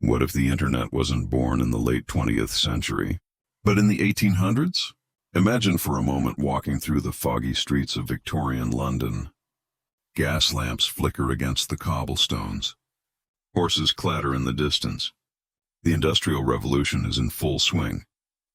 What if the internet wasn't born in the late 20th century, but in the 1800s? Imagine for a moment walking through the foggy streets of Victorian London. Gas lamps flicker against the cobblestones. Horses clatter in the distance. The Industrial Revolution is in full swing.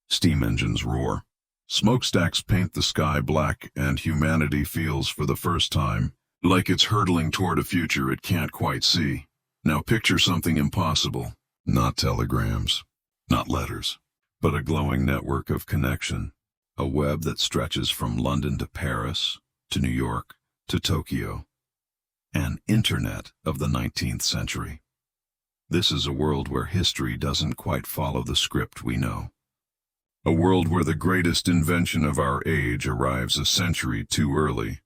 Steam engines roar. Smokestacks paint the sky black, and humanity feels for the first time like it's hurtling toward a future it can't quite see. Now picture something impossible. Not telegrams, not letters, but a glowing network of connection. A web that stretches from London to Paris, to New York, to Tokyo. An internet of the 19th century. This is a world where history doesn't quite follow the script we know. A world where the greatest invention of our age arrives a century too early.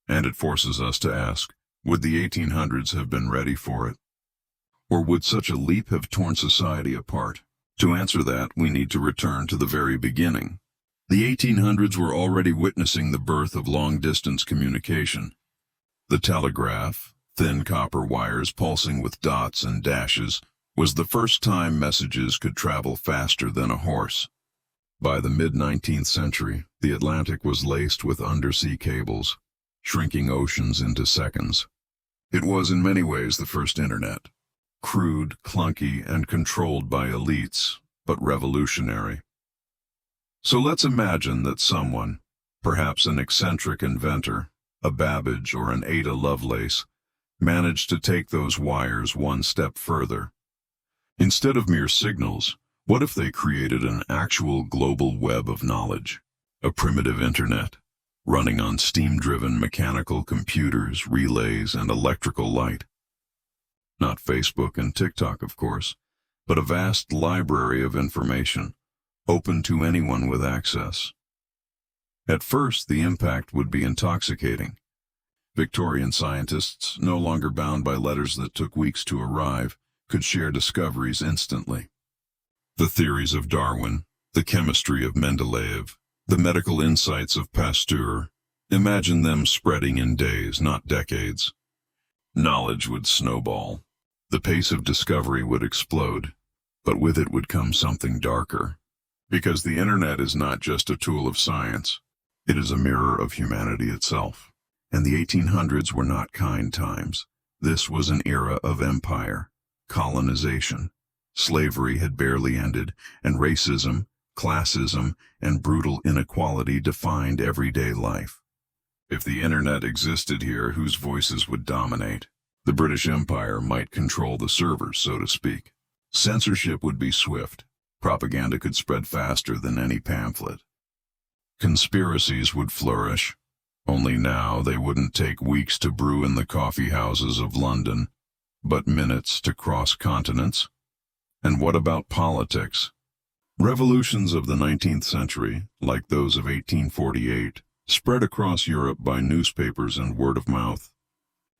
And it forces us to ask, would the 1800s have been ready for it? Or would such a leap have torn society apart? To answer that, we need to return to the very beginning. The 1800s were already witnessing the birth of long-distance communication. The telegraph, thin copper wires pulsing with dots and dashes, was the first time messages could travel faster than a horse. By the mid-19th century, the Atlantic was laced with undersea cables, shrinking oceans into seconds. It was in many ways the first internet. Crude, clunky, and controlled by elites, but revolutionary. So let's imagine that someone, perhaps an eccentric inventor, a Babbage or an Ada Lovelace, managed to take those wires one step further. Instead of mere signals, what if they created an actual global web of knowledge? A primitive internet, running on steam-driven mechanical computers, relays, and electrical light. Not Facebook and TikTok, of course, but a vast library of information, open to anyone with access. At first, the impact would be intoxicating. Victorian scientists, no longer bound by letters that took weeks to arrive, could share discoveries instantly. The theories of Darwin, the chemistry of Mendeleev, the medical insights of Pasteur, imagine them spreading in days, not decades. Knowledge would snowball. The pace of discovery would explode, but with it would come something darker. Because the internet is not just a tool of science, it is a mirror of humanity itself. And the 1800s were not kind times. This was an era of empire, colonization. Slavery had barely ended, and racism, classism, and brutal inequality defined everyday life. If the internet existed here, whose voices would dominate? The British Empire might control the servers, so to speak. Censorship would be swift. Propaganda could spread faster than any pamphlet. Conspiracies would flourish. Only now they wouldn't take weeks to brew in the coffee houses of London, but minutes to cross continents. And what about politics? Revolutions of the 19th century, like those of 1848, spread across Europe by newspapers and word of mouth.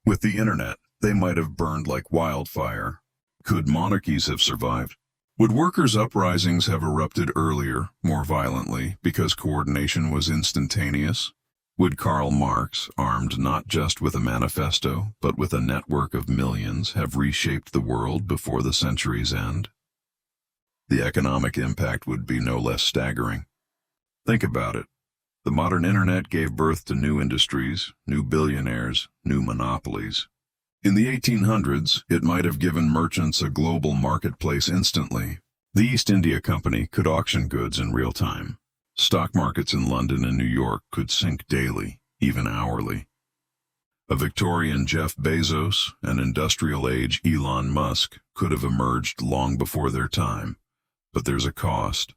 With the internet, they might have burned like wildfire. Could monarchies have survived? Would workers' uprisings have erupted earlier, more violently, because coordination was instantaneous? Would Karl Marx, armed not just with a manifesto, but with a network of millions, have reshaped the world before the century's end? The economic impact would be no less staggering. Think about it. The modern internet gave birth to new industries, new billionaires, new monopolies. In the 1800s, it might have given merchants a global marketplace instantly. The East India Company could auction goods in real time. Stock markets in London and New York could sync daily, even hourly. A Victorian Jeff Bezos, an industrial age Elon Musk, could have emerged long before their time. But there's a cost.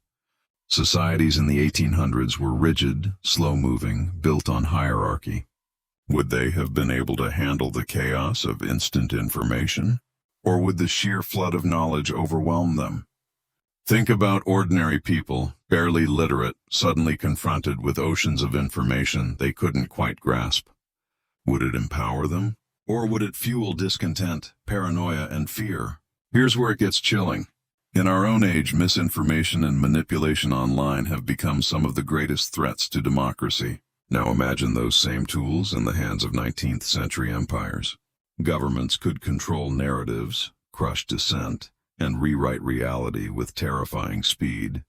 Societies in the 1800s were rigid, slow-moving, built on hierarchy. Would they have been able to handle the chaos of instant information? Or would the sheer flood of knowledge overwhelm them? Think about ordinary people, barely literate, suddenly confronted with oceans of information they couldn't quite grasp. Would it empower them? Or would it fuel discontent, paranoia, and fear? Here's where it gets chilling. In our own age, misinformation and manipulation online have become some of the greatest threats to democracy. Now imagine those same tools in the hands of 19th century empires. Governments could control narratives, crush dissent, and rewrite reality with terrifying speed.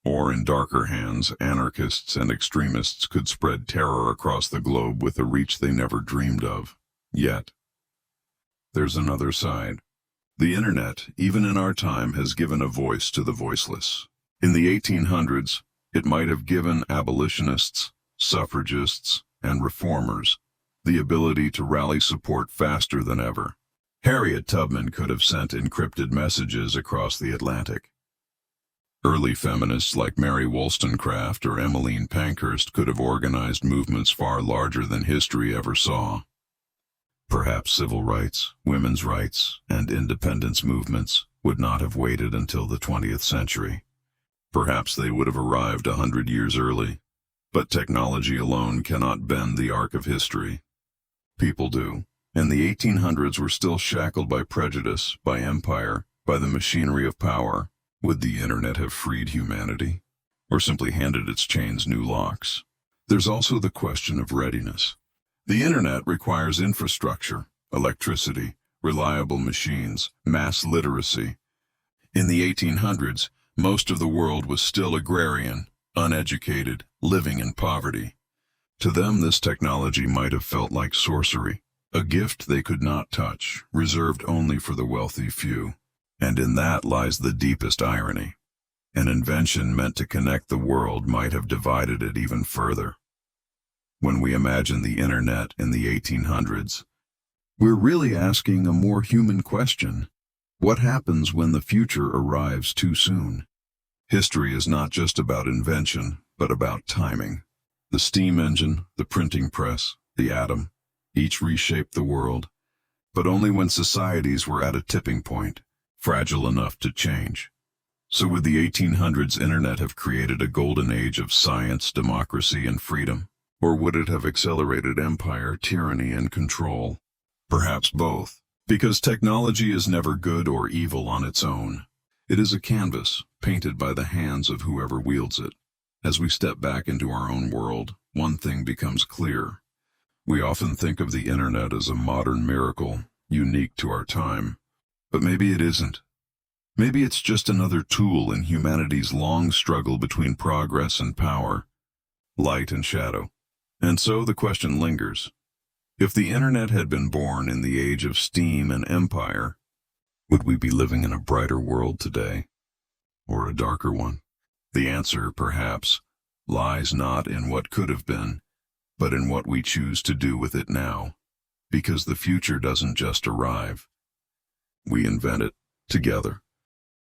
Or in darker hands, anarchists and extremists could spread terror across the globe with a reach they never dreamed of. Yet, there's another side. The internet, even in our time, has given a voice to the voiceless. In the 1800s, it might have given abolitionists, suffragists, and reformers the ability to rally support faster than ever. Harriet Tubman could have sent encrypted messages across the Atlantic. Early feminists like Mary Wollstonecraft or Emmeline Pankhurst could have organized movements far larger than history ever saw. Perhaps civil rights, women's rights, and independence movements would not have waited until the 20th century. Perhaps they would have arrived 100 years early. But technology alone cannot bend the arc of history. People do. And the 1800s were still shackled by prejudice, by empire, by the machinery of power. Would the internet have freed humanity? Or simply handed its chains new locks? There's also the question of readiness. The internet requires infrastructure, electricity, reliable machines, mass literacy. In the 1800s, most of the world was still agrarian, uneducated, living in poverty. To them, this technology might have felt like sorcery, a gift they could not touch, reserved only for the wealthy few. And in that lies the deepest irony. An invention meant to connect the world might have divided it even further. When we imagine the internet in the 1800s, we're really asking a more human question. What happens when the future arrives too soon? History is not just about invention, but about timing. The steam engine, the printing press, the atom, each reshaped the world, but only when societies were at a tipping point, fragile enough to change. So would the 1800s internet have created a golden age of science, democracy, and freedom? Or would it have accelerated empire, tyranny, and control? Perhaps both, because technology is never good or evil on its own. It is a canvas, painted by the hands of whoever wields it. As we step back into our own world, one thing becomes clear. We often think of the internet as a modern miracle, unique to our time. But maybe it isn't. Maybe it's just another tool in humanity's long struggle between progress and power, light and shadow. And so the question lingers. If the internet had been born in the age of steam and empire, would we be living in a brighter world today, or a darker one? The answer, perhaps, lies not in what could have been, but in what we choose to do with it now, because the future doesn't just arrive. We invent it together.